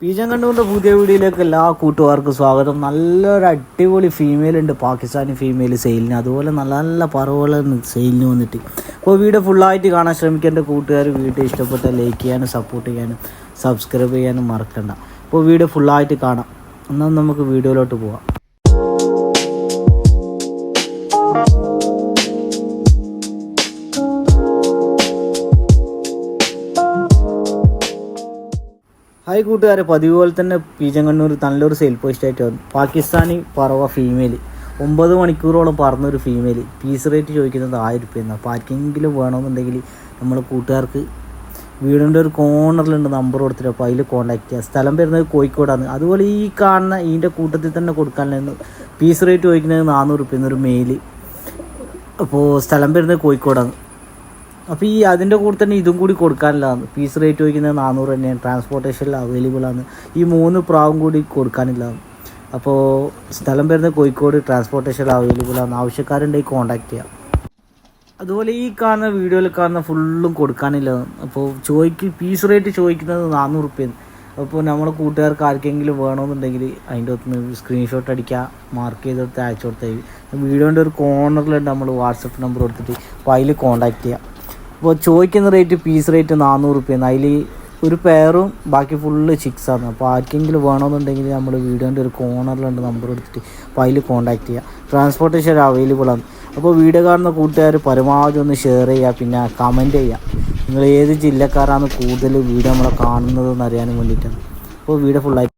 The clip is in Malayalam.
പീജൻ കണ്ടുകൊണ്ട് പുതിയ വീഡിയോയിലേക്ക് എല്ലാ കൂട്ടുകാർക്കും സ്വാഗതം. നല്ലൊരു അടിപൊളി ഫീമെയിൽ ഉണ്ട്, പാകിസ്ഥാനി ഫീമെയിൽ സെയിലിന്. അതുപോലെ നല്ല നല്ല പറവുകൾ സെയിലിന് വന്നിട്ട്. അപ്പോൾ വീഡിയോ ഫുള്ളായിട്ട് കാണാൻ ശ്രമിക്കുക. എൻ്റെ കൂട്ടുകാർ വീഡിയോ ഇഷ്ടപ്പെട്ട ലൈക്ക് ചെയ്യാനും സപ്പോർട്ട് ചെയ്യാനും സബ്സ്ക്രൈബ് ചെയ്യാനും മറക്കണ്ട. അപ്പോൾ വീഡിയോ ഫുള്ളായിട്ട് കാണാം. എന്നാൽ നമുക്ക് വീഡിയോയിലോട്ട് പോവാം. ഹായ് കൂട്ടുകാരെ, പതിവ് പോലെ തന്നെ പീച്ചങ്കണ്ണൂർ നല്ലൊരു സെയിൽ പോസ്റ്റായിട്ട് വന്നു. പാകിസ്ഥാനി പറവ ഫീമെയിൽ 9 മണിക്കൂറോളം പറന്നൊരു ഫീമെയിൽ. പീസ് റേറ്റ് ചോദിക്കുന്നത് 1000 രൂപയാണ്. അപ്പോൾ ആർക്കെങ്കിലും വേണമെന്നുണ്ടെങ്കിൽ നമ്മൾ കൂട്ടുകാർക്ക് വീടിൻ്റെ ഒരു കോർണറിലുണ്ട് നമ്പർ കൊടുത്തിട്ട്, അപ്പോൾ അതിൽ കോൺടാക്ട് ചെയ്യുക. സ്ഥലം വരുന്നത് കോഴിക്കോടാണ്. അതുപോലെ ഈ കാണുന്ന ഇതിൻ്റെ കൂട്ടത്തിൽ തന്നെ കൊടുക്കാനുണ്ടായിരുന്നു. പീസ് റേറ്റ് ചോദിക്കുന്നത് 400 രൂപയാണ് ഒരു മെയിൽ. അപ്പോൾ സ്ഥലം വരുന്നത് കോഴിക്കോടാണ്. അപ്പോൾ ഈ അതിൻ്റെ കൂടെ തന്നെ ഇതും കൂടി കൊടുക്കാനില്ലാന്ന്. പീസ് റേറ്റ് ചോദിക്കുന്നത് 400 തന്നെയാണ്. ട്രാൻസ്പോർട്ടേഷനിൽ അവൈലബിൾ ആണ്. ഈ 3 പ്രാവും കൂടി കൊടുക്കാനില്ലാന്ന്. അപ്പോൾ സ്ഥലം വരുന്നത് കോഴിക്കോട്, ട്രാൻസ്പോർട്ടേഷൻ അവൈലബിൾ ആണ്. ആവശ്യക്കാരുണ്ടെങ്കിൽ കോൺടാക്ട് ചെയ്യാം. അതുപോലെ ഈ കാണുന്ന വീഡിയോയിൽ കാണുന്ന ഫുള്ളും കൊടുക്കാനില്ല. അപ്പോൾ പീസ് റേറ്റ് ചോദിക്കുന്നത് 400 രൂപയാണ്. അപ്പോൾ നമ്മുടെ കൂട്ടുകാർക്ക് ആർക്കെങ്കിലും വേണമെന്നുണ്ടെങ്കിൽ അതിൻ്റെ ഒത്തുനിന്ന് സ്ക്രീൻഷോട്ട് അടിക്കുക, മാർക്ക് ചെയ്തെടുത്ത് അയച്ചു കൊടുത്താൽ വീഡിയോൻ്റെ ഒരു കോർണറിലുണ്ട് നമ്മൾ വാട്സപ്പ് നമ്പർ കൊടുത്തിട്ട്, അപ്പോൾ അതിൽ കോൺടാക്ട് ചെയ്യാം. അപ്പോൾ ചോദിക്കുന്ന റേറ്റ് പീസ് റേറ്റ് 400 രൂപയാണ്. അതിൽ ഒരു പെയറും ബാക്കി ഫുള്ള് ചിക്സാണ്. അപ്പോൾ ആർക്കെങ്കിലും വേണമെന്നുണ്ടെങ്കിൽ നമ്മൾ വീഡിയോൻ്റെ ഒരു കോർണറിലുണ്ട് നമ്പർ എടുത്തിട്ട്, അപ്പോൾ അതിൽ കോൺടാക്ട് ചെയ്യുക. ട്രാൻസ്പോർട്ടേഷൻ അവൈലബിൾ ആണ്. അപ്പോൾ വീഡിയോ കാണുന്ന കൂട്ടുകാർ പരമാവധി ഒന്ന് ഷെയർ ചെയ്യുക, പിന്നെ കമൻറ്റ് ചെയ്യുക. നിങ്ങൾ ഏത് ജില്ലക്കാരാണ് കൂടുതൽ വീഡിയോ നമ്മളെ കാണുന്നതെന്ന് അറിയാനും വേണ്ടിയിട്ടാണ്. അപ്പോൾ വീഡിയോ ഫുള്ളായി